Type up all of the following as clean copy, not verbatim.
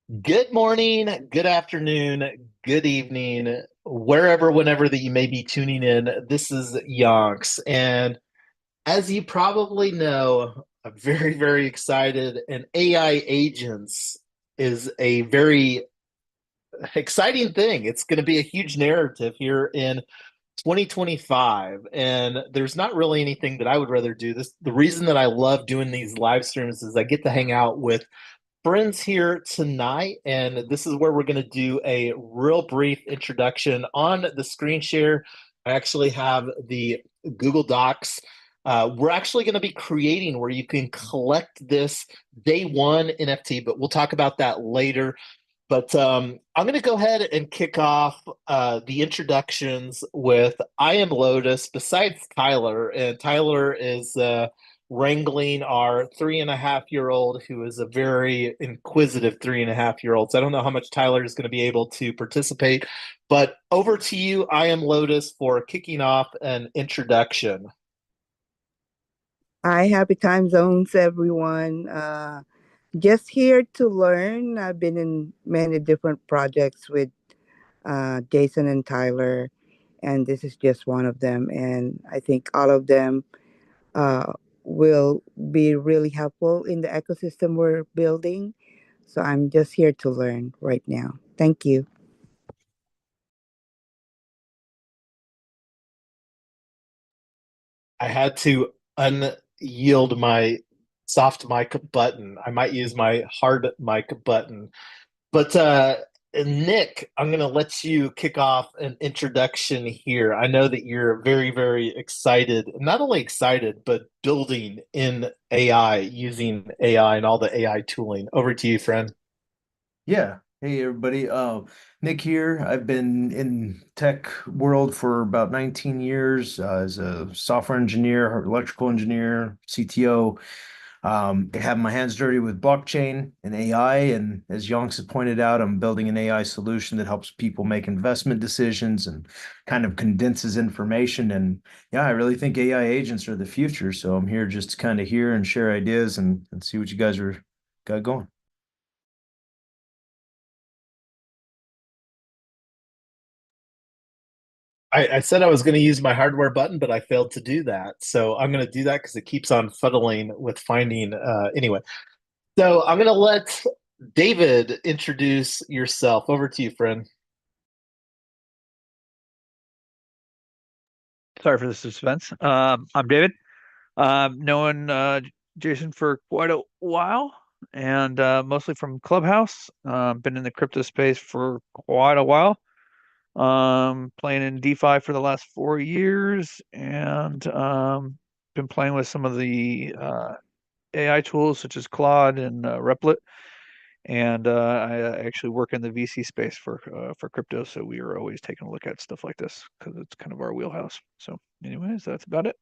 Good morning, good afternoon, good evening, wherever, whenever that you may be tuning in. This is Yonks. And as you probably know, I'm very, very excited. And AI agents is a very exciting thing. It's going to be a huge narrative here in 2025. And there's not really anything that I would rather do. The reason that I love doing these live streams is I get to hang out with friends here tonight, and this is where we're going to do a real brief introduction on the screen share. I actually have the Google Docs. We're actually going to be creating where you can collect this day one NFT, but we'll talk about that later. But I'm going to go ahead and kick off the introductions with I am Lotus, besides Tyler. And Tyler is wrangling our 3.5 year old, who is a very inquisitive 3.5 year old. So I don't know how much Tyler is going to be able to participate. But over to you, I am Lotus, for kicking off an introduction. Hi, happy time zones, everyone. Just here to learn. I've been in many different projects with Jason and Tyler, and this is just one of them. And I think all of them uh, will be really helpful in the ecosystem we're building. So I'm just here to learn right now. Thank you. I had to unyield my soft mic button. I might use my hard mic button. But Nick, I'm going to let you kick off an introduction here. I know that you're very, very excited, not only excited, but building in AI, using AI and all the AI tooling. Over to you, friend. Yeah. Hey everybody. Nick here. I've been in tech world for about 19 years as a software engineer, electrical engineer, CTO. I have my hands dirty with blockchain and AI, and as Yonks has pointed out, I'm building an AI solution that helps people make investment decisions and kind of condenses information. And yeah, I really think AI agents are the future. So I'm here just to kind of hear and share ideas and see what you guys are got going. I said I was going to use my hardware button, but I failed to do that. So I'm going to do that because it keeps on fuddling with finding. Anyway, so I'm going to let David introduce yourself. Over to you, friend. Sorry for the suspense. I'm David. Known Jason for quite a while, and mostly from Clubhouse. Been in the crypto space for quite a while. Playing in DeFi for the last 4 years, and been playing with some of the AI tools such as Claude and Replit. And I actually work in the VC space for crypto, so we are always taking a look at stuff like this because it's kind of our wheelhouse. So, anyways, that's about it.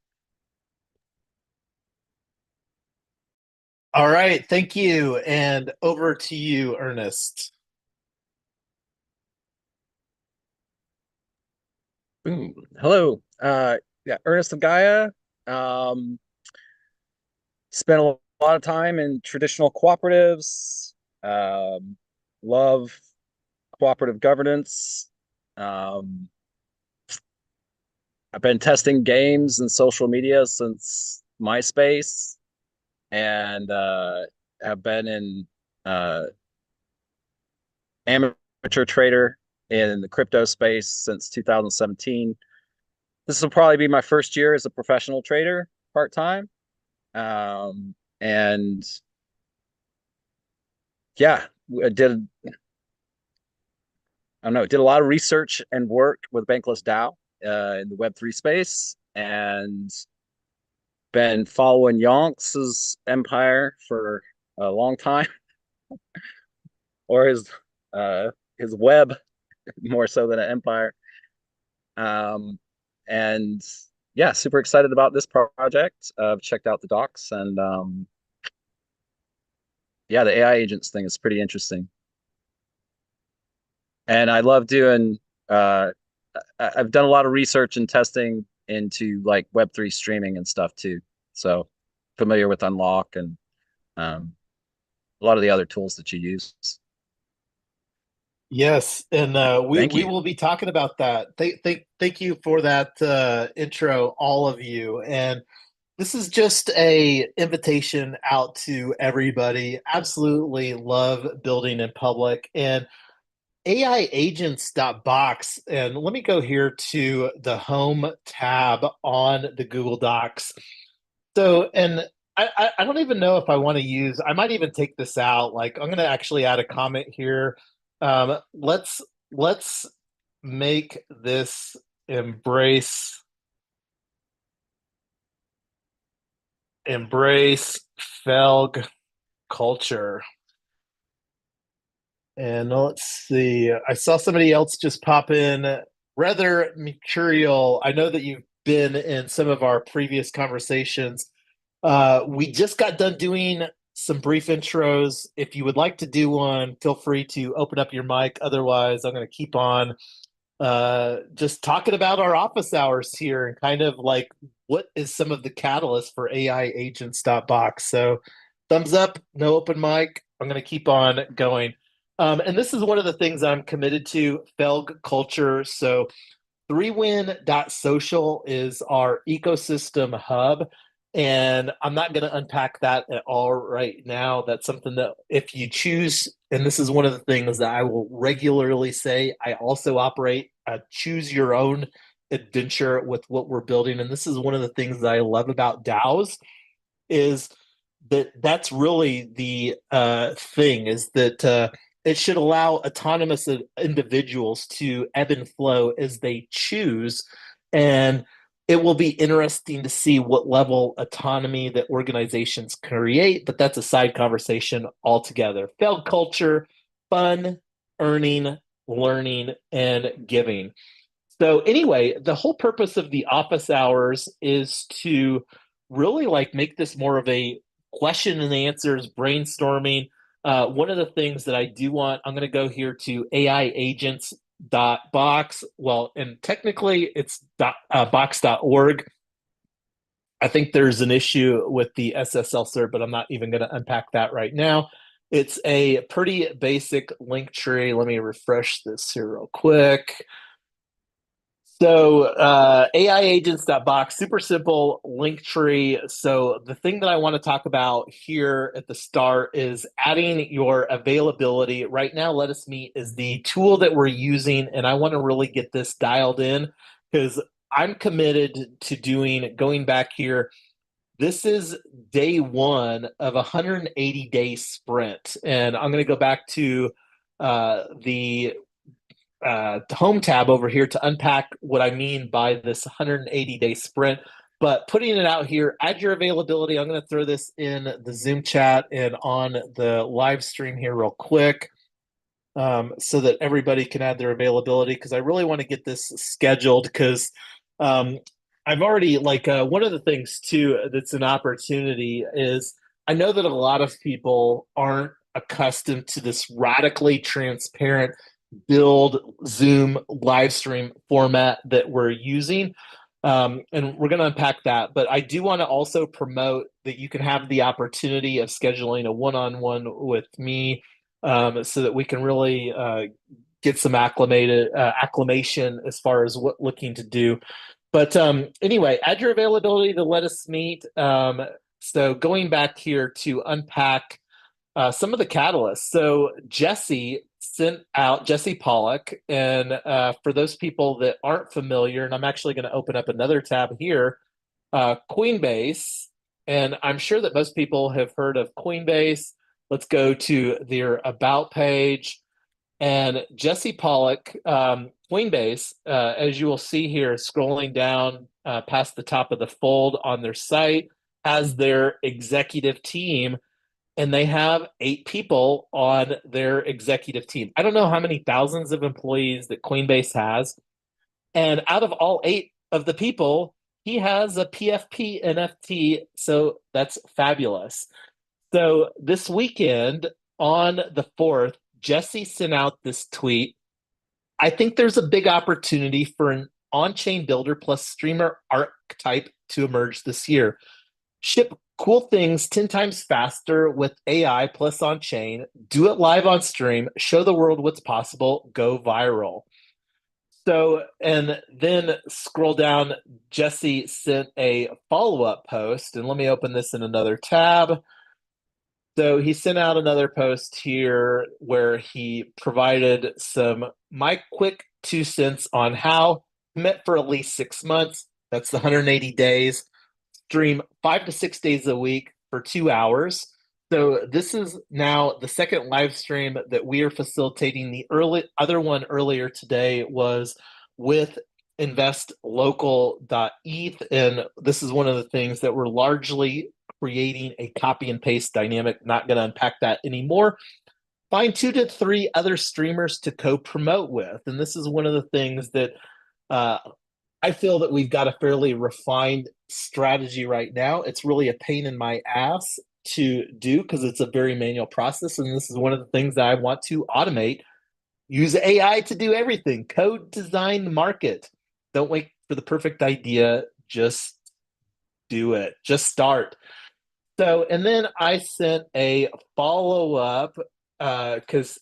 All right, thank you. And over to you, Ernest. Boom. Hello. Yeah, Ernest of Gaia. Um, Spent a lot of time in traditional cooperatives. Um, Love cooperative governance. Um, I've been testing games and social media since MySpace, and have been in uh, amateur trader in the crypto space since 2017. This will probably be my first year as a professional trader part time. And yeah, I did, I don't know, did a lot of research and work with Bankless DAO in the Web3 space, and been following Yonks's empire for a long time, or his web more so than an empire. Um, and yeah, super excited about this project. I've checked out the docs, and yeah, the AI agents thing is pretty interesting. And I love doing I've done a lot of research and testing into like Web3 streaming and stuff too. So familiar with Unlock and a lot of the other tools that you use. Yes, and we Thank we you. will be talking about that. Thank you for that intro, all of you. And this is just a invitation out to everybody. Absolutely love building in public and AIagents.box. And let me go here to the home tab on the Google Docs. So, and I don't even know if I want to use, I might even take this out. Like, I'm going to actually add a comment here. Let's make this embrace embrace Felg culture. And let's see. I saw somebody else just pop in. Rather mercurial. I know that you've been in some of our previous conversations. We just got done doing some brief intros. If you would like to do one, feel free to open up your mic. Otherwise, I'm going to keep on just talking about our office hours here and kind of like what is some of the catalyst for AI agents box. So thumbs up, no open mic. I'm going to keep on going. And this is one of the things I'm committed to, Felg culture. So 3win.social is our ecosystem hub. And I'm not going to unpack that at all right now. That's something that if you choose, and this is one of the things that I will regularly say, I also operate a choose your own adventure with what we're building. And this is one of the things that I love about DAOs is that that's really the thing is that it should allow autonomous individuals to ebb and flow as they choose. And it will be interesting to see what level autonomy that organizations create, but that's a side conversation altogether. Failed culture, fun, earning, learning, and giving. So anyway, the whole purpose of the office hours is to really like make this more of a question and answers brainstorming. One of the things that I do want, I'm going to go here to AI agents dot box. Well, and technically it's box.org. I think there's an issue with the SSL cert, but I'm not even going to unpack that right now. It's a pretty basic link tree. Let me refresh this here real quick. So AIagents.box, super simple link tree. So the thing that I want to talk about here at the start is adding your availability. Right now, Let Us Meet is the tool that we're using, and I want to really get this dialed in because I'm committed to going back here. This is day one of a 180-day sprint, and I'm going to go back to the home tab over here to unpack what I mean by this 180-day sprint. But putting it out here, add your availability. I'm going to throw this in the Zoom chat and on the live stream here real quick so that everybody can add their availability because I really want to get this scheduled because I've already like one of the things too that's an opportunity is I know that a lot of people aren't accustomed to this radically transparent build Zoom live stream format that we're using. And we're going to unpack that. But I do want to also promote that you can have the opportunity of scheduling a one-on-one with me so that we can really get some acclimation as far as what looking to do. But anyway, add your availability to Let Us Meet. So going back here to unpack some of the catalysts. So Jesse sent out Jesse Pollock, and for those people that aren't familiar, and I'm actually going to open up another tab here, Coinbase, and I'm sure that most people have heard of Coinbase. Let's go to their about page. And Jesse Pollock, Coinbase, as you will see here, scrolling down past the top of the fold on their site, has their executive team and they have 8 people on their executive team. I don't know how many thousands of employees that Coinbase has. And out of all 8 of the people, he has a PFP NFT. So that's fabulous. So this weekend on the 4th, Jesse sent out this tweet. I think there's a big opportunity for an on chain builder plus streamer archetype to emerge this year. Ship Cool things 10 times faster with AI plus on chain. Do it live on stream. Show the world what's possible. Go viral. So, and then scroll down. Jesse sent a follow up post, and let me open this in another tab. So he sent out another post here where he provided some my quick 2 cents on how commit for at least 6 months. That's the 180 days. Stream 5 to 6 days a week for 2 hours. So this is now the second live stream that we are facilitating. The other one earlier today was with investlocal.eth, and this is one of the things that we're largely creating a copy and paste dynamic. Not going to unpack that anymore. Find 2 to 3 other streamers to co-promote with, and this is one of the things that I feel that we've got a fairly refined strategy right now. It's really a pain in my ass to do because it's a very manual process, and this is one of the things that I want to automate. Use AI to do everything. Code, design, market. Don't wait for the perfect idea. Just do it. Just start. So, and then I sent a follow up because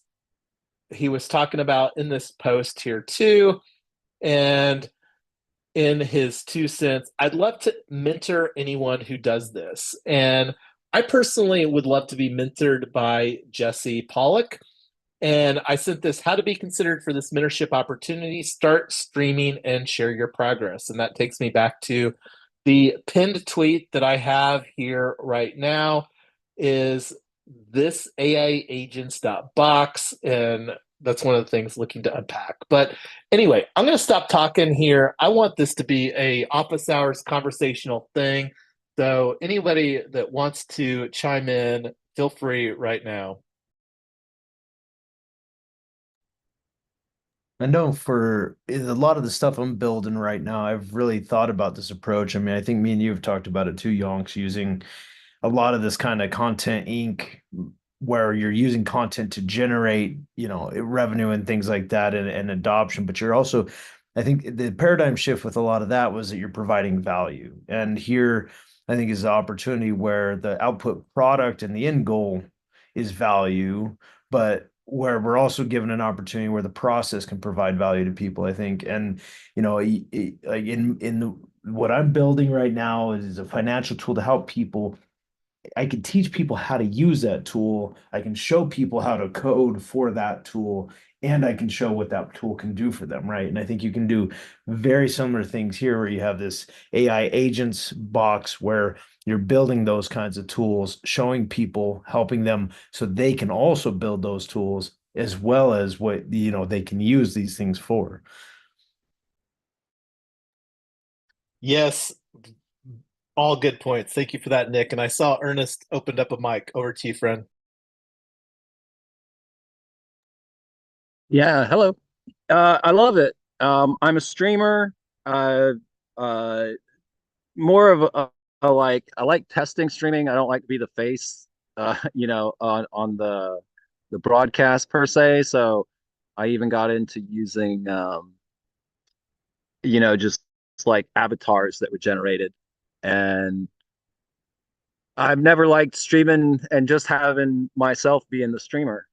he was talking about in this post here too, and in his 2 cents, I'd love to mentor anyone who does this, and I personally would love to be mentored by Jesse Pollock. And I sent this how to be considered for this mentorship opportunity. Start streaming and share your progress. And that takes me back to the pinned tweet that I have here right now is this AI agents.box. And that's one of the things looking to unpack. But anyway, I'm going to stop talking here. I want this to be a office hours conversational thing. So anybody that wants to chime in, feel free right now. I know for a lot of the stuff I'm building right now, I've really thought about this approach. I mean, I think me and you have talked about it too, Yonks, using a lot of this kind of content inc where you're using content to generate, revenue and things like that and adoption. But you're also, I think the paradigm shift with a lot of that was that you're providing value. And here, I think is the opportunity where the output product and the end goal is value, but where we're also given an opportunity where the process can provide value to people, I think. And, like what I'm building right now is a financial tool to help people. I can teach people how to use that tool. I can show people how to code for that tool, and I can show what that tool can do for them, right? And I think you can do very similar things here where you have this AI agents box where you're building those kinds of tools, showing people, helping them so they can also build those tools as well as what they can use these things for. Yes, all good points. Thank you for that, Nick. And I saw Ernest opened up a mic. Over to you, friend. Yeah, hello. I love it. I'm a streamer. Uh, uh, More of like I like testing streaming. I don't like to be the face, on the broadcast per se. So I even got into using, just like avatars that were generated, and I've never liked streaming and just having myself being the streamer.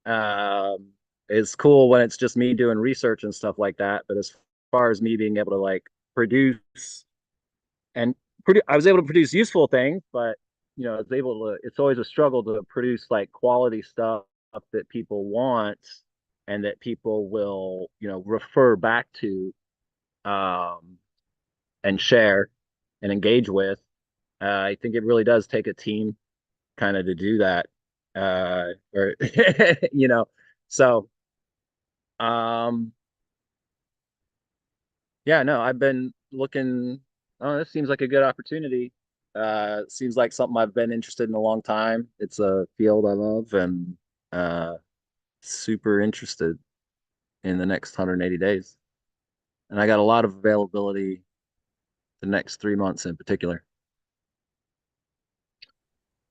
Um, it's cool when it's just me doing research and stuff like that. But as far as me being able to like produce and I was able to produce useful things, but I was able to. It's always a struggle to produce like quality stuff that people want and that people will, refer back to, um, and share and engage with. I think it really does take a team kind of to do that. Or so um, yeah, no, I've been looking. Oh, this seems like a good opportunity. Seems like something I've been interested in a long time. It's a field I love and uh, super interested in the next 180 days. And I got a lot of availability the next 3 months in particular.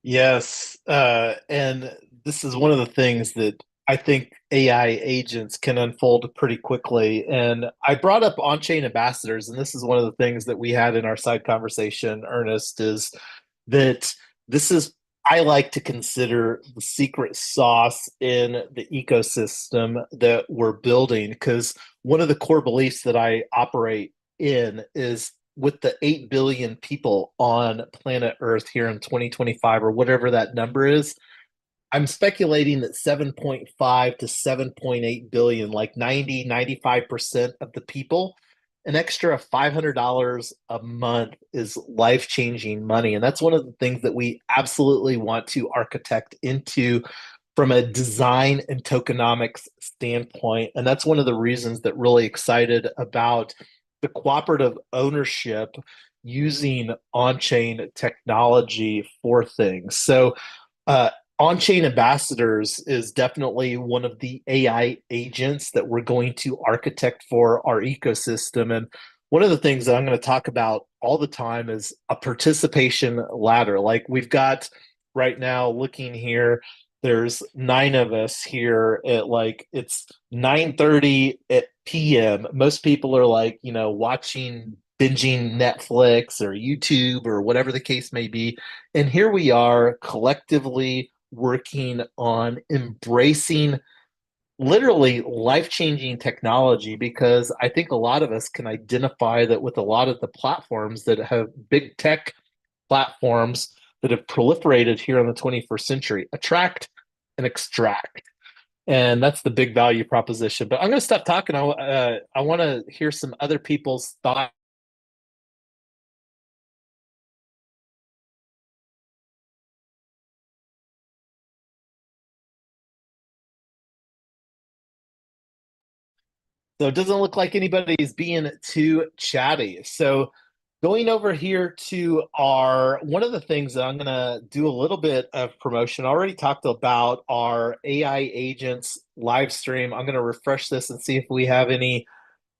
Yes, and this is one of the things that I think AI agents can unfold pretty quickly. And I brought up on-chain ambassadors, and this is one of the things that we had in our side conversation, Ernest, is that this is, I like to consider the secret sauce in the ecosystem that we're building. Because one of the core beliefs that I operate in is with the 8 billion people on planet Earth here in 2025, or whatever that number is, I'm speculating that 7.5 to 7.8 billion, like 95% of the people, an extra $500 a month is life-changing money. And that's one of the things that we absolutely want to architect into from a design and tokenomics standpoint. And that's one of the reasons that really excited about the cooperative ownership using on-chain technology for things. So uh, on-chain ambassadors is definitely one of the AI agents that we're going to architect for our ecosystem. And one of the things that I'm going to talk about all the time is a participation ladder. Like we've got right now, looking here, there's 9 of us here at, like, it's 9:30 p.m. Most people are, like, watching, binging Netflix or YouTube or whatever the case may be. And here we are collectively working on embracing literally life-changing technology, because I think a lot of us can identify that with a lot of the platforms that have big tech platforms that have proliferated here in the 21st century: attract and extract. And that's the big value proposition. But I'm going to stop talking. I want to hear some other people's thoughts. So it doesn't look like anybody's being too chatty. So going over here to our, one of the things that I'm going to do a little bit of promotion. I already talked about our AI agents live stream. I'm going to refresh this and see if we have any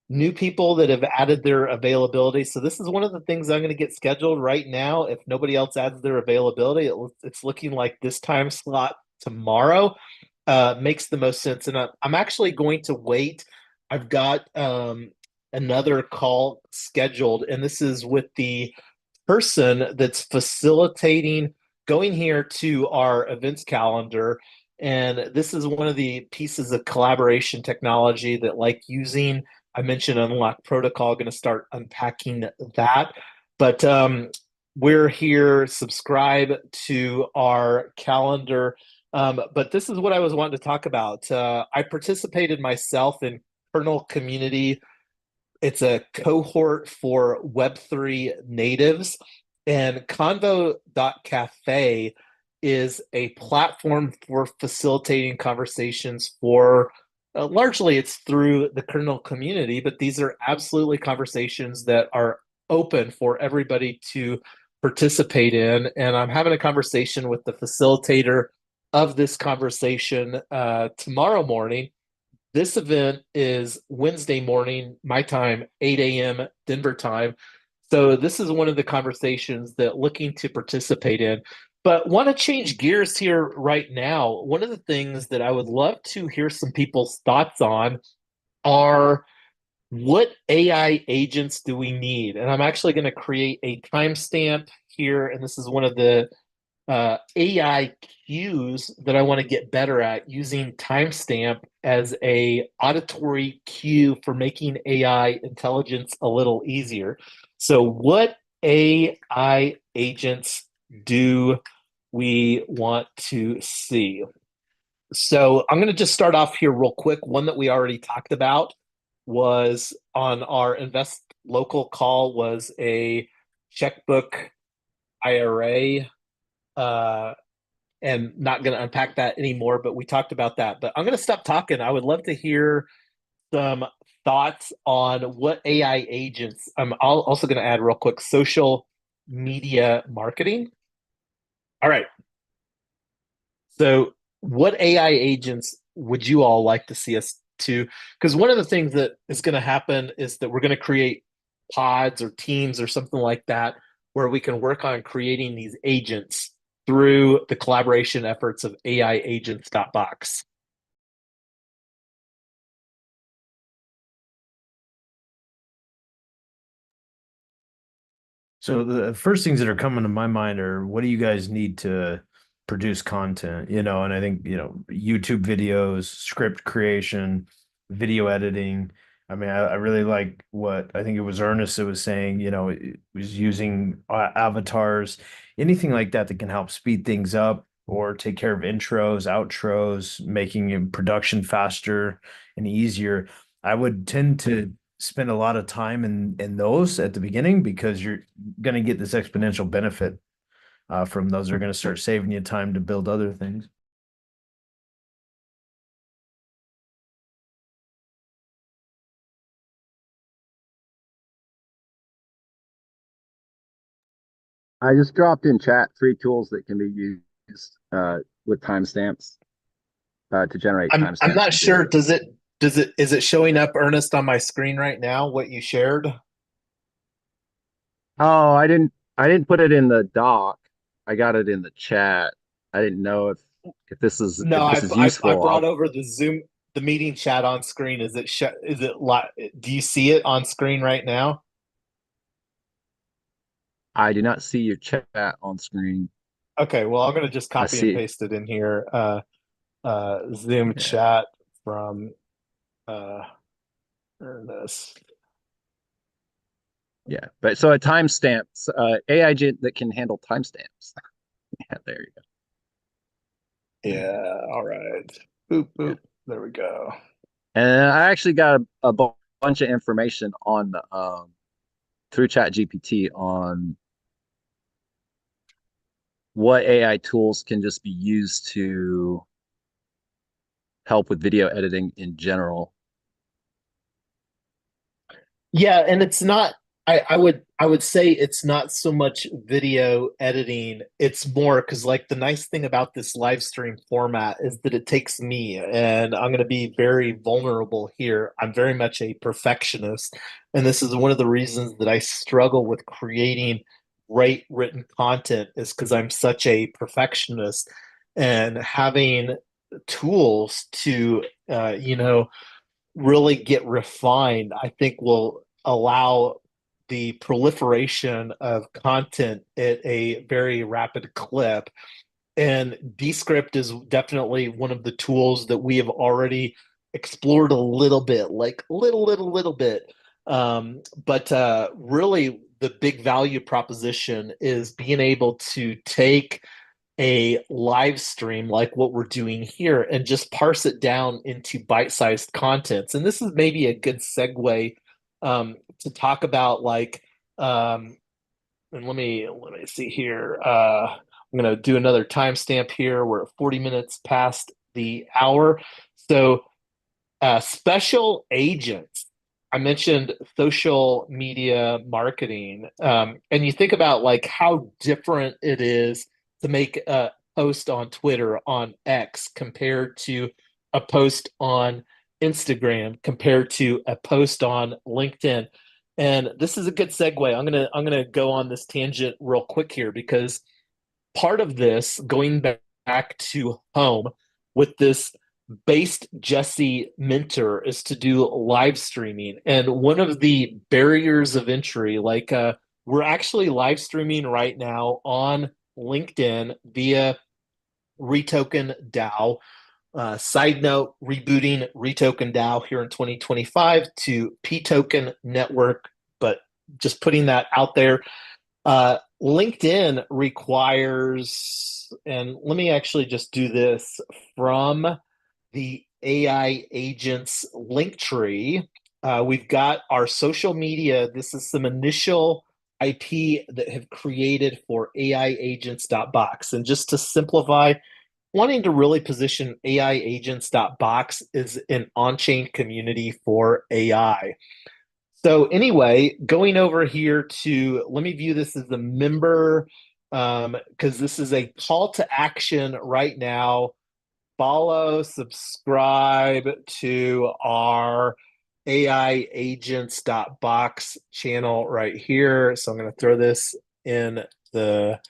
new people that have added their availability. So this is one of the things I'm going to get scheduled right now. If nobody else adds their availability, it's looking like this time slot tomorrow makes the most sense. And I'm actually going to wait. I've got another call scheduled, and this is with the person that's facilitating, going here to our events calendar. And this is one of the pieces of collaboration technology that, like, using, I mentioned Unlock Protocol, going to start unpacking that. But we're here, subscribe to our calendar. But this is what I was wanting to talk about. I participated myself in Kernel Community. It's a cohort for Web3 natives. And Convo.cafe is a platform for facilitating conversations for, largely it's through the kernel community, but these are absolutely conversations that are open for everybody to participate in. And I'm having a conversation with the facilitator of this conversation tomorrow morning. This event is Wednesday morning, my time, 8 a.m. Denver time. So this is one of the conversations that looking to participate in. But want to change gears here right now. One of the things that I would love to hear some people's thoughts on are, what AI agents do we need? And I'm actually going to create a timestamp here. And this is one of the AI cues that I want to get better at, using timestamp as a auditory cue for making AI intelligence a little easier. So what AI agents do we want to see? So I'm going to just start off here real quick. One that we already talked about was on our Invest Local call, was a checkbook IRA, and not going to unpack that anymore, but we talked about that. But I'm going to stop talking. I would love to hear some thoughts on what AI agents. I'm also going to add real quick social media marketing. All right. So, what AI agents would you all like to see us to? Because one of the things that is going to happen is that we're going to create pods or teams or something like that, where we can work on creating these agents through the collaboration efforts of AIagents.box. So the first things that are coming to my mind are, what do you guys need to produce content? And I think, YouTube videos, script creation, video editing. I mean, I really like what I think it was Ernest that was saying, it was using avatars, anything like that that can help speed things up or take care of intros, outros, making production faster and easier. I would tend to spend a lot of time in those at the beginning, because you're going to get this exponential benefit from those. Are going to start saving you time to build other things. I just dropped in chat 3 tools that can be used with timestamps to generate I'm timestamps not and sure. videos. Is it showing up, Ernest, on my screen right now, what you shared? Oh, I didn't put it in the doc. I got it in the chat. I didn't know No, if this is I useful. brought over the meeting chat on screen. Is it do you see it on screen right now? I do not see your chat on screen. Okay, well, I'm gonna just I copy and see. paste it in here. Zoom Yeah, chat from uh Ernest. yeah. But so a timestamps, AI agent that can handle timestamps. Yeah, there you go. Yeah, all right. Boop Yeah. boop. There we go. And I actually got a bunch of information on through Chat GPT on what AI tools can just be used to help with video editing in general. Yeah, and it's not I would say it's not so much video editing. It's more because like the nice thing about this live stream format is that it takes me, and I'm going to be very vulnerable here. I'm very much a perfectionist, and this is one of the reasons that I struggle with creating great written content is because I'm such a perfectionist, and having tools to really get refined, I think will allow the proliferation of content at a very rapid clip. And Descript is definitely one of the tools that we have already explored a little bit, like little bit. But really, the big value proposition is being able to take a live stream like what we're doing here and just parse it down into bite-sized contents. And this is maybe a good segue to talk about and let me see here. I'm gonna do another timestamp here. We're at 40 minutes past the hour. So special agents. I mentioned social media marketing, and you think about like how different it is to make a post on Twitter on X compared to a post on Instagram compared to a post on LinkedIn. And this is a good segue. I'm gonna go on this tangent real quick here because part of this going back to home with this based Jesse mentor is to do live streaming. And one of the barriers of entry, we're actually live streaming right now on LinkedIn via Retoken DAO. Side note, rebooting Retoken DAO here in 2025 to P Token Network, but just putting that out there. LinkedIn requires, and let me actually just do this from the AI agents link tree. We've got our social media. This is some initial IP that have created for AI agents.box. And just to simplify, wanting to really position AI agents.box is an on-chain community for AI. So anyway, going over here to, let me view this as a member, because this is a call to action right now. Follow, subscribe to our AI agents.box channel right here. So I'm going to throw this in the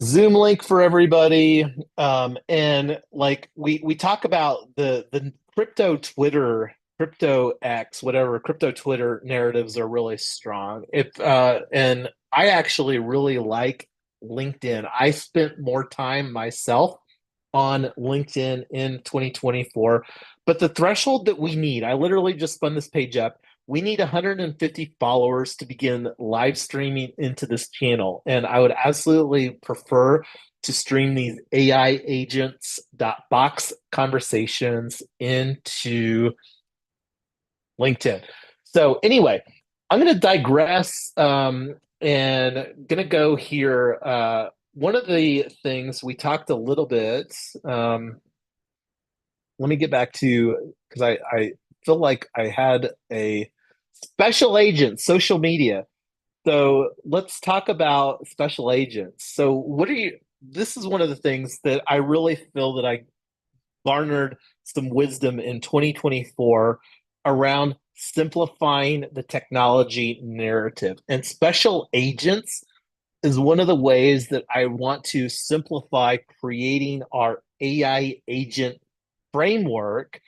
Zoom link for everybody. And like we talk about the crypto Twitter crypto X, whatever, crypto Twitter narratives are really strong. If and I actually really like LinkedIn. I spent more time myself on LinkedIn in 2024, but the threshold that we need, I literally just spun this page up. We need 150 followers to begin live streaming into this channel. And I would absolutely prefer to stream these AI agents box conversations into LinkedIn. So anyway, I'm going to digress and going to go here. One of the things we talked a little bit. Let me get back to because I feel like I had a special agent, social media. So let's talk about special agents. So what are you? This is one of the things that I really feel that I garnered some wisdom in 2024 around simplifying the technology narrative. And special agents is one of the ways that I want to simplify creating our AI agent framework,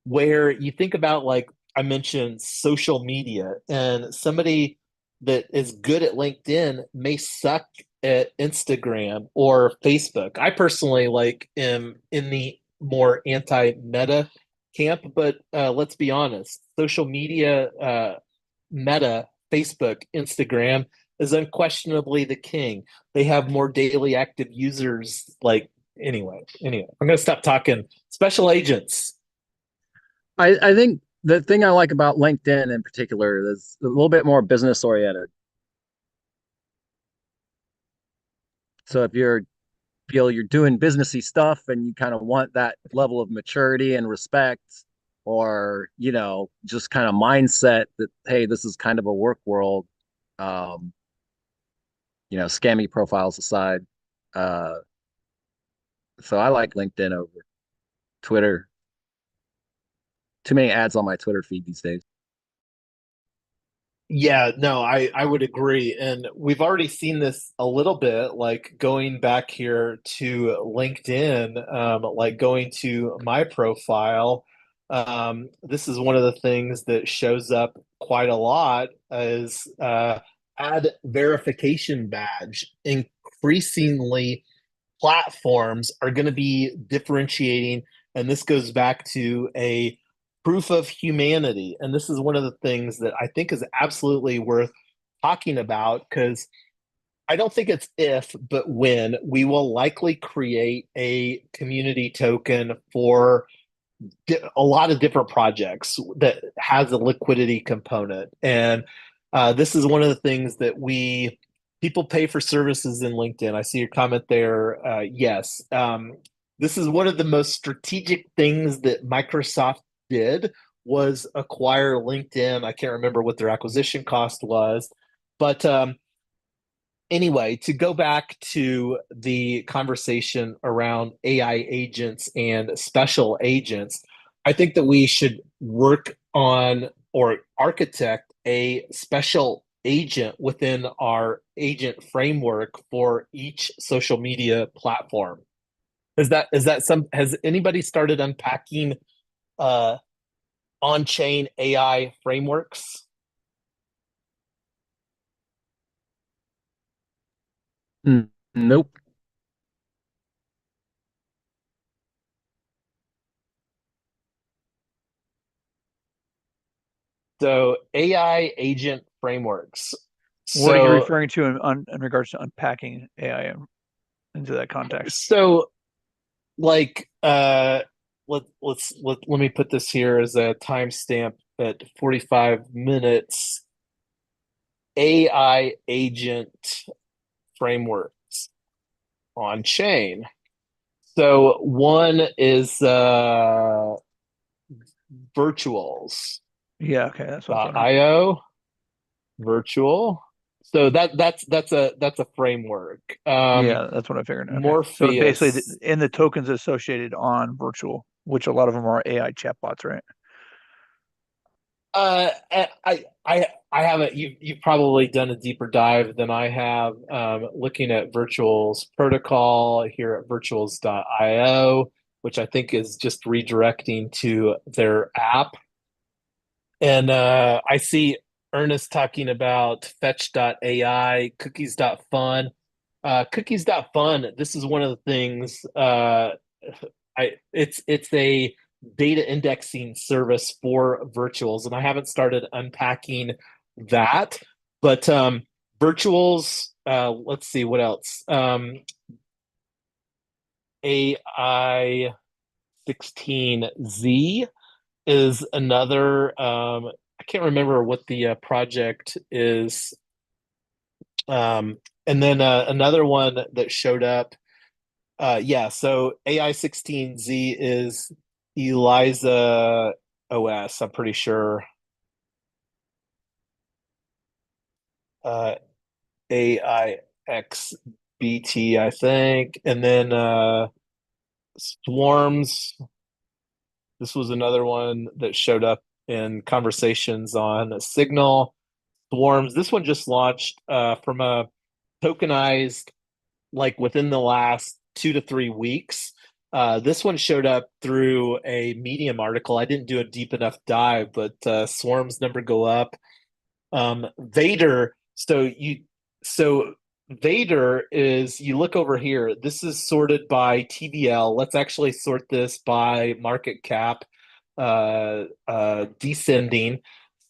where you think about, like I mentioned, social media, and somebody that is good at LinkedIn may suck at Instagram or Facebook. I personally like am in the more anti-meta camp, but let's be honest, social media, meta, Facebook, Instagram is unquestionably the king. They have more daily active users. Like anyway, I'm gonna stop talking. Special agents. I think the thing I like about LinkedIn in particular is a little bit more business oriented. So if you're feel you're doing businessy stuff and you kind of want that level of maturity and respect, or just kind of mindset that, hey, this is kind of a work world, um scammy profiles aside. uh so I like LinkedIn over Twitter. Too many ads on my Twitter feed these days. Yeah, no, I would agree. And we've already seen this a little bit, like going back here to LinkedIn, like going to my profile. This is one of the things that shows up quite a lot is add verification badge. Increasingly, platforms are going to be differentiating, and this goes back to a proof of humanity. And this is one of the things that I think is absolutely worth talking about, because I don't think it's if, but when we will likely create a community token for a lot of different projects that has a liquidity component. And this is one of the things that we people pay for services in LinkedIn. I see your comment there. Yes. This is one of the most strategic things that Microsoft did was acquire LinkedIn. I can't remember what their acquisition cost was, but anyway, to go back to the conversation around AI agents and special agents, I think that we should work on or architect a special agent within our agent framework for each social media platform. Is that some has anybody started unpacking uh on-chain AI frameworks? Nope. So AI agent frameworks. What are you So referring to in regards to unpacking AI into that context? so like let me put this here as a timestamp at 45 minutes. AI agent frameworks on chain. So one is virtuals. Yeah, okay, that's what I was wondering. .io virtual. So that's a framework. Yeah, that's what I figured. Okay. So basically, Morpheus. in the tokens associated on virtual, which a lot of them are AI chatbots, right? I haven't. You've probably done a deeper dive than I have. Looking at Virtuals protocol here at virtuals.io, which I think is just redirecting to their app. And I see Ernest talking about fetch.ai, cookies.fun. Cookies.fun, this is one of the things it's a data indexing service for virtuals, and I haven't started unpacking that. But virtuals, let's see what else. AI 16Z is another. I can't remember what the project is. And then another one that showed up. Yeah, so AI 16Z is Eliza OS, I'm pretty sure. AIXBT, I think. And then Swarms. This was another one that showed up in conversations on Signal. Swarms. This one just launched from a tokenized, like within the last 2 to 3 weeks. This one showed up through a Medium article. I didn't do a deep enough dive, but Swarm's number go up. Vader. So Vader is, you look over here. This is sorted by TVL. Let's actually sort this by market cap, descending.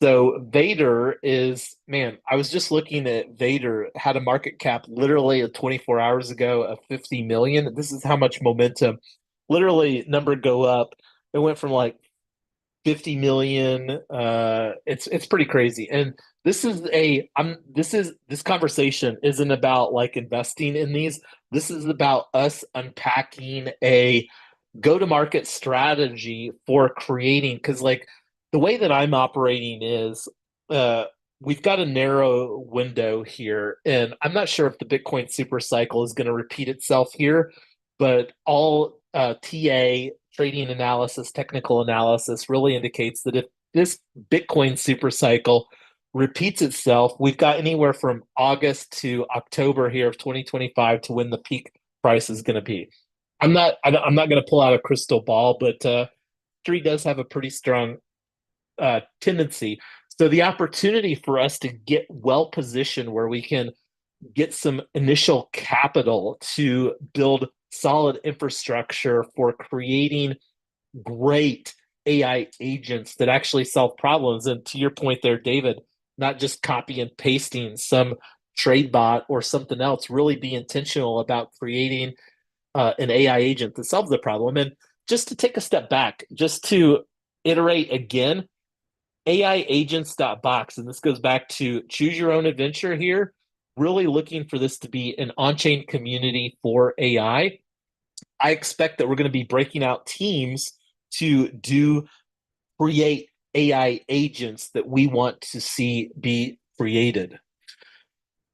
So Vader is, man, I was just looking at Vader, had a market cap literally 24 hours ago of 50 million. This is how much momentum. Literally, number go up. It went from like 50 million. It's pretty crazy. And this conversation isn't about like investing in these. This is about us unpacking a go-to-market strategy for creating, because like the way that I'm operating is uh we've got a narrow window here, and I'm not sure if the Bitcoin super cycle is going to repeat itself here, but all TA trading analysis, technical analysis really indicates that if this Bitcoin super cycle repeats itself, we've got anywhere from August to October here of 2025 to when the peak price is going to be. I'm not going to pull out a crystal ball, but history does have a pretty strong tendency. So the opportunity for us to get well positioned where we can get some initial capital to build solid infrastructure for creating great AI agents that actually solve problems. And to your point there, David, not just copy and pasting some trade bot or something else, really be intentional about creating an AI agent that solves the problem. And just to take a step back, just to iterate again, AI agents.box, and this goes back to choose your own adventure here, really looking for this to be an on-chain community for AI. I expect that we're going to be breaking out teams to create AI agents that we want to see be created.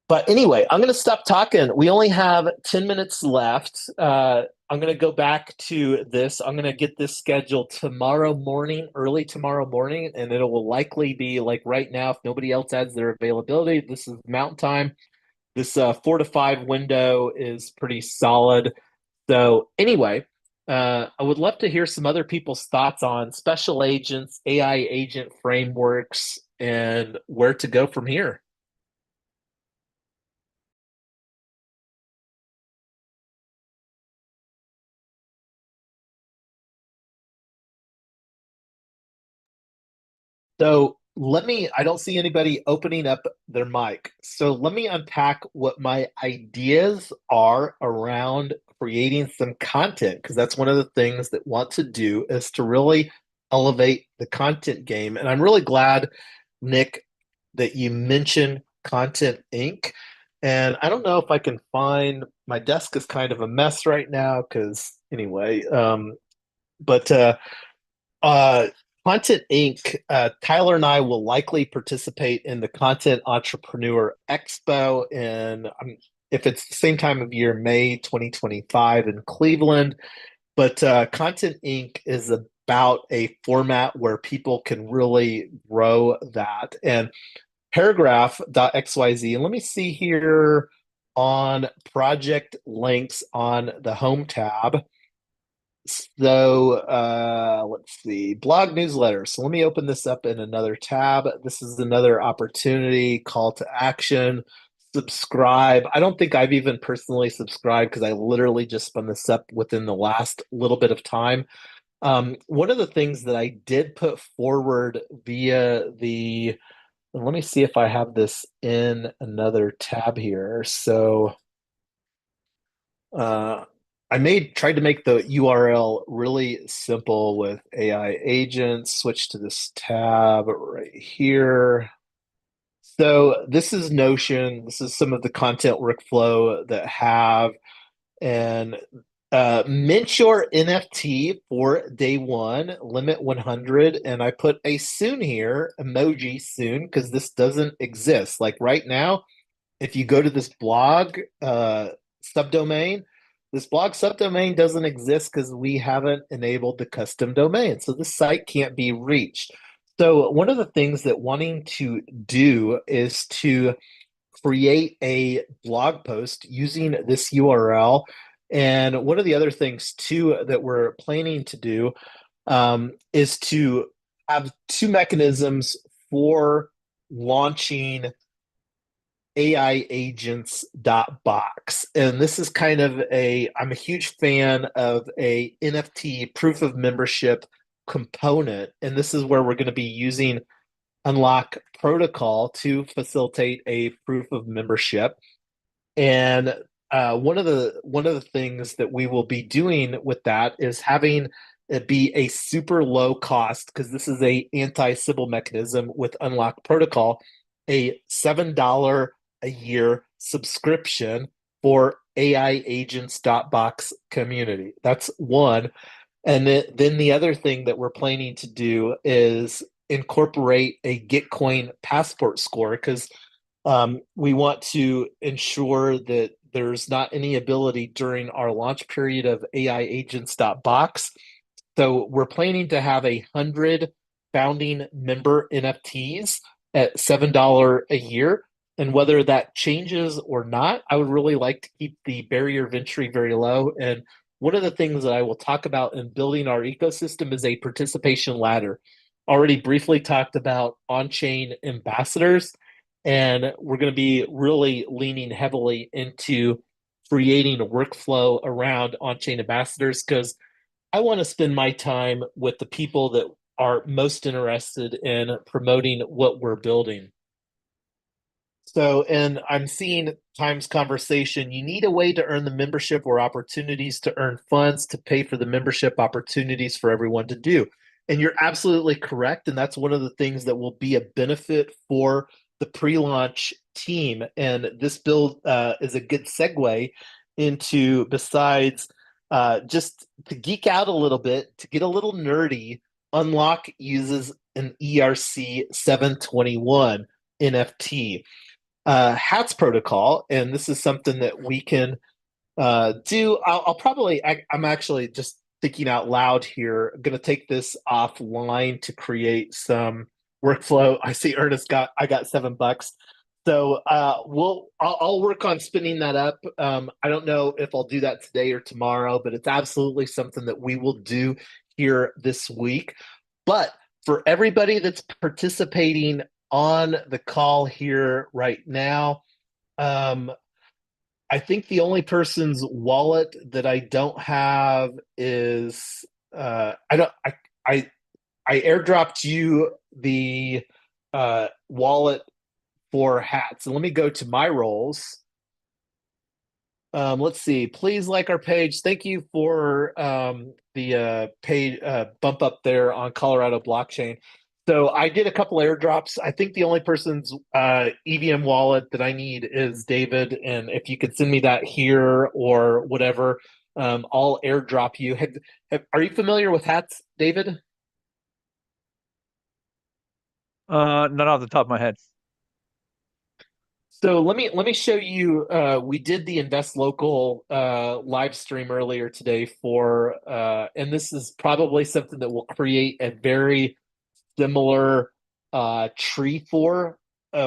But anyway, I'm going to stop talking. We only have 10 minutes left. I'm going to go back to this. I'm going to get this scheduled tomorrow morning, early tomorrow morning, and it will likely be like right now, if nobody else adds their availability. This is Mountain Time. This 4 to 5 window is pretty solid. So anyway, I would love to hear some other people's thoughts on special agents, AI agent frameworks, and where to go from here. So I don't see anybody opening up their mic. So let me unpack what my ideas are around creating some content, because that's one of the things that want to do is to really elevate the content game. And I'm really glad, Nick, that you mentioned Content Inc. And I don't know if I can find, my desk is kind of a mess right now because anyway, but uh, Content Inc., Tyler and I will likely participate in the Content Entrepreneur Expo if it's the same time of year, May 2025 in Cleveland. But Content Inc. is about a format where people can really grow that. And paragraph.xyz, and let me see here on project links on the home tab. let's see, blog newsletter. So let me open this up in another tab. This is another opportunity, call to action, subscribe. I don't think I've even personally subscribed because I literally just spun this up within the last little bit of time. One of the things that I did put forward via the, let me see if I have this in another tab here. So uh, tried to make the URL really simple with AI agents, switch to this tab right here. So this is Notion. This is some of the content workflow that have and mint your NFT for day one, limit 100. And I put a soon here, emoji soon, because this doesn't exist. Like right now, if you go to this blog subdomain, this blog subdomain doesn't exist because we haven't enabled the custom domain. So the site can't be reached. So one of the things that wanting to do is to create a blog post using this URL. And one of the other things too that we're planning to do is to have two mechanisms for launching AI agents box. And this is kind of I'm a huge fan of a NFT proof of membership component. And this is where we're going to be using Unlock protocol to facilitate a proof of membership. And one of the things that we will be doing with that is having it be a super low cost, because this is a anti-Sybil mechanism with Unlock protocol, a $7 a year subscription for AI agents box community. That's one. And then the other thing that we're planning to do is incorporate a Gitcoin passport score, because we want to ensure that there's not any ability during our launch period of AI agents box. So we're planning to have 100 founding member NFTs at $7 a year. And whether that changes or not, I would really like to keep the barrier of entry very low. And one of the things that I will talk about in building our ecosystem is a participation ladder. Already briefly talked about on-chain ambassadors, and we're going to be really leaning heavily into creating a workflow around on-chain ambassadors, because I want to spend my time with the people that are most interested in promoting what we're building. So, and I'm seeing Times Conversation, you need a way to earn the membership or opportunities to earn funds to pay for the membership opportunities for everyone to do. And you're absolutely correct. And that's one of the things that will be a benefit for the pre-launch team. And this build is a good segue into, besides just to geek out a little bit, to get a little nerdy, Unlock uses an ERC 721 NFT hats protocol, and this is something that we can do. I'll probably, I'm actually just thinking out loud here. I'm going to take this offline to create some workflow. I see Ernest I got $7. So I'll work on spinning that up. I don't know if I'll do that today or tomorrow, but it's absolutely something that we will do here this week. But for everybody that's participating on the call here right now, I think the only person's wallet that I don't have is I I airdropped you the wallet for hats. And let me go to my roles. Let's see. Please like our page. Thank you for the page bump up there on Colorado blockchain. So I did a couple airdrops. I think the only person's EVM wallet that I need is David. And if you could send me that here or whatever, I'll airdrop you. Are you familiar with hats, David? Not off the top of my head. So let me show you. We did the Invest Local live stream earlier today for, and this is probably something that will create a very similar tree for.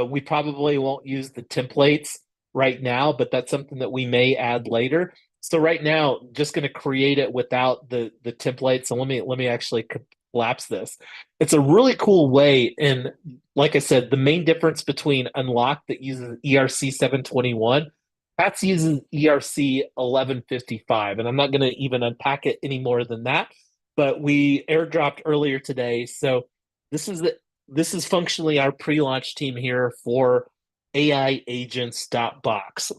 We probably won't use the templates right now, but that's something that we may add later. So right now, just going to create it without the template. So let me actually collapse this. It's a really cool way. And like I said, the main difference between Unlock that uses ERC 721, Pat's uses ERC 1155. And I'm not going to even unpack it any more than that. But we airdropped earlier today. So this is this is functionally our pre-launch team here for AI agents.box.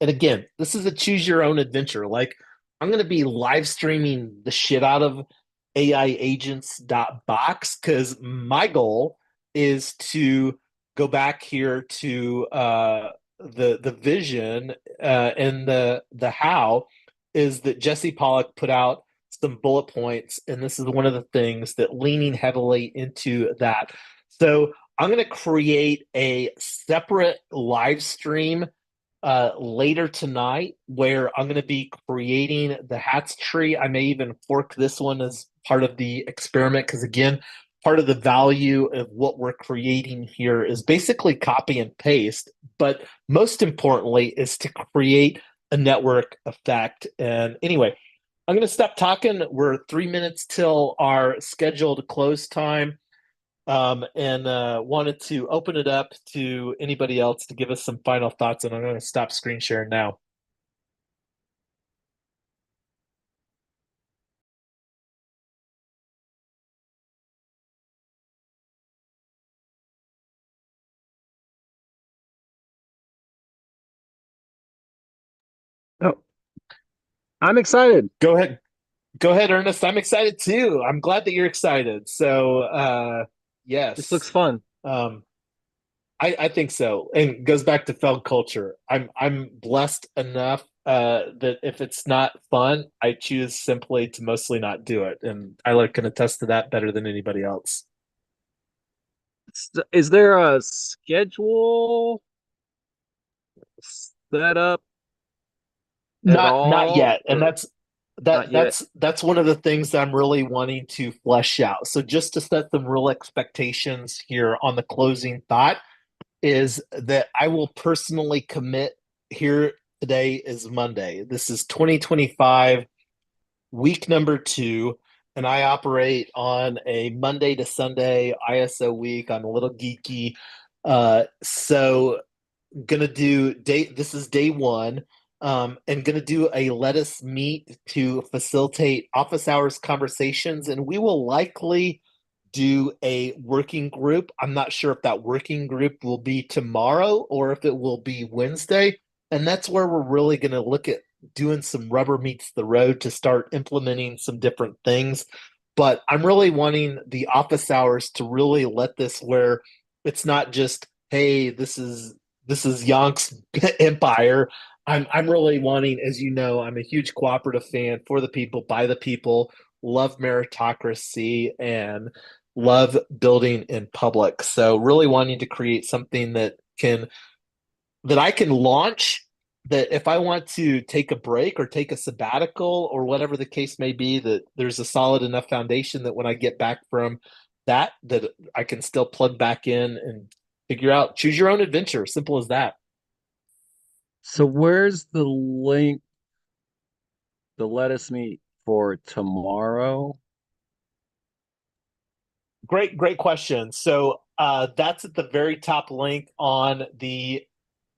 And again, this is a choose your own adventure. Like, I'm going to be live streaming the shit out of AI agents.box because my goal is to go back here to the vision and the how is that Jesse Pollock put out some bullet points, and this is one of the things that leaning heavily into that. So I'm going to create a separate live stream later tonight where I'm going to be creating the hats tree. I may even fork this one as part of the experiment because, again, part of the value of what we're creating here is basically copy and paste, but most importantly is to create a network effect. And anyway, I'm going to stop talking. We're 3 minutes till our scheduled close time. And wanted to open it up to anybody else to give us some final thoughts, and I'm going to stop screen sharing now. Oh, I'm excited. Go ahead. Go ahead, Ernest. I'm excited too. I'm glad that you're excited. So, This looks yes, fun. um, I think so. And it goes back to Feld culture. I'm blessed enough that if it's not fun, I choose simply to mostly not do it. And Tyler can attest to that better than anybody else. Is there a schedule set up at Not all, yet, and or not yet? that's one of the things that I'm really wanting to flesh out. So just to set some real expectations here on the closing thought is that I will personally commit here. Today is Monday. This is 2025, week number 2, and I operate on a Monday to Sunday ISO week. I'm a little geeky. So gonna do day this is day 1, and gonna do a let us meet to facilitate office hours conversations, and we will likely do a working group. I'm not sure if that working group will be tomorrow or if it will be Wednesday, and that's where we're really gonna look at doing some rubber meets the road to start implementing some different things. But I'm really wanting the office hours to really let this where it's not just, hey, this is Yonk's empire. I'm really wanting, as you know, I'm a huge cooperative fan, for the people, by the people, love meritocracy and love building in public. So really wanting to create something that I can launch, that if I want to take a break or take a sabbatical or whatever the case may be, that there's a solid enough foundation that when I get back from that I can still plug back in and figure out, choose your own adventure. Simple as that. So where's the link, the let us meet for tomorrow? Great question. So that's at the very top link on the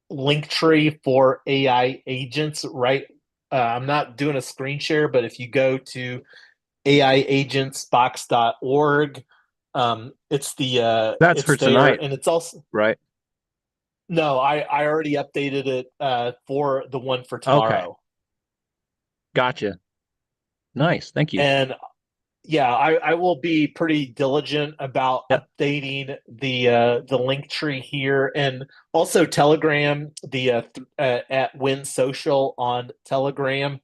link tree for AI agents, right? I'm not doing a screen share, but if you go to aiagentsbox.org, That's it's for there, tonight, and it's also, right? no, I already updated it for the one for Okay, tomorrow. gotcha. Nice, thank you. And yeah, I will be pretty diligent about Yep. updating the link tree here, and also Telegram. The at Win Social on Telegram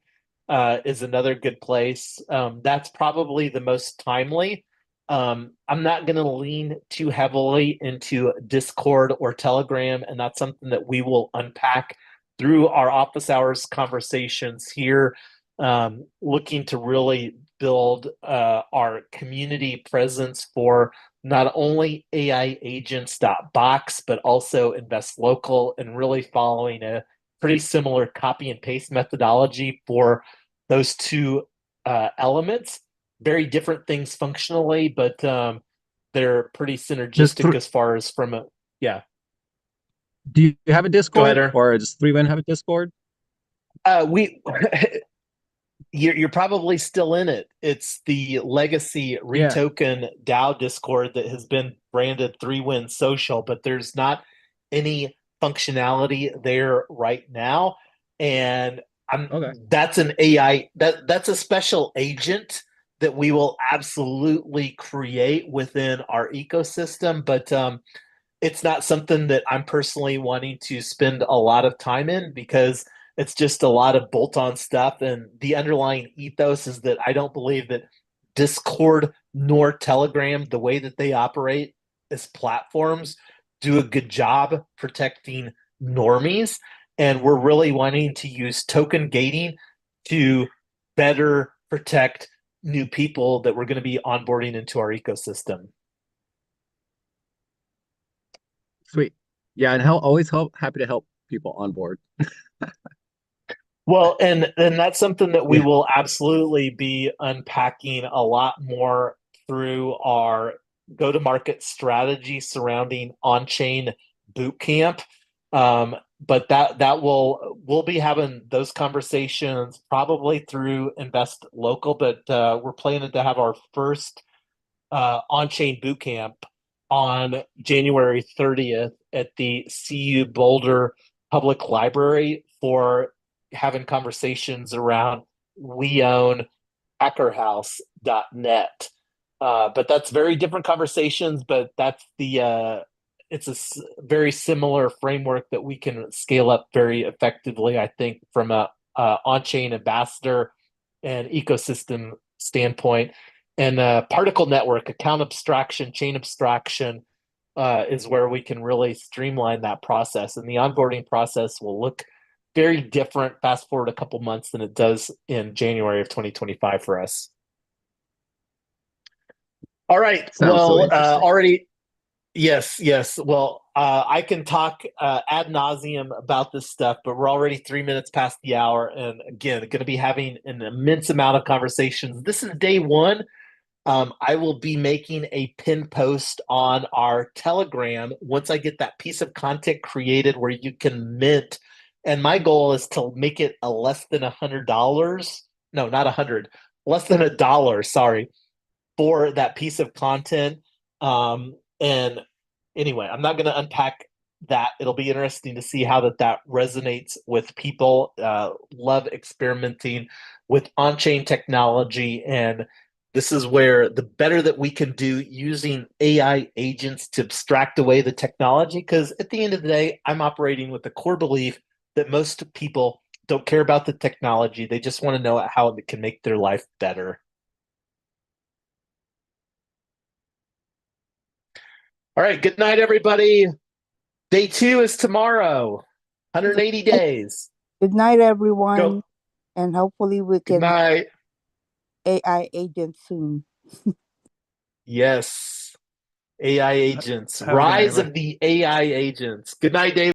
is another good place. That's probably the most timely. I'm not going to lean too heavily into Discord or Telegram, and that's something that we will unpack through our office hours conversations here, looking to really build our community presence for not only AI agents.box, but also invest local, and really following a pretty similar copy and paste methodology for those two elements. Very different things functionally, but they're pretty synergistic as far as from a, yeah. Do you have a Discord, Aaron. or does 3Win have a Discord? We you're probably still in it. It's the legacy retoken DAO Discord that has been branded 3Win Social, but there's not any functionality there right now. And that's an AI that's a special agent that we will absolutely create within our ecosystem, but it's not something that I'm personally wanting to spend a lot of time in because it's just a lot of bolt-on stuff. And the underlying ethos is that I don't believe that Discord nor Telegram, the way that they operate as platforms, do a good job protecting normies. And we're really wanting to use token gating to better protect new people that we're going to be onboarding into our ecosystem. Sweet. Yeah, and happy to help people on board. Well, and that's something that we will absolutely be unpacking a lot more through our go-to-market strategy surrounding on-chain bootcamp. But we'll be having those conversations probably through Invest Local, but we're planning to have our first on-chain bootcamp on January 30th at the CU Boulder Public Library for having conversations around we own hackerhouse.net. But that's very different conversations, but that's it's a very similar framework that we can scale up very effectively, I think, from a on-chain ambassador and ecosystem standpoint. And particle network, account abstraction, chain abstraction is where we can really streamline that process. And the onboarding process will look very different fast forward a couple months than it does in January of 2025 for us. All right. Well, already, yes. Well, I can talk ad nauseum about this stuff, but we're already 3 minutes past the hour. And again, going to be having an immense amount of conversations. This is day one. I will be making a pin post on our Telegram once I get that piece of content created where you can mint. And my goal is to make it a less than $100. No, not 100, less than $1, sorry, for that piece of content. And anyway, I'm not going to unpack that. It'll be interesting to see how that resonates with people. Love experimenting with on-chain technology, and this is where the better that we can do using AI agents to abstract away the technology, because at the end of the day, I'm operating with the core belief that most people don't care about the technology. They just want to know how it can make their life better. All right. Good night, everybody. Day 2 is tomorrow. 180 days. Good night, everyone. Go. And hopefully we can Good night. AI agents soon. Yes. AI agents. Rise of the AI agents. Good night, Dave.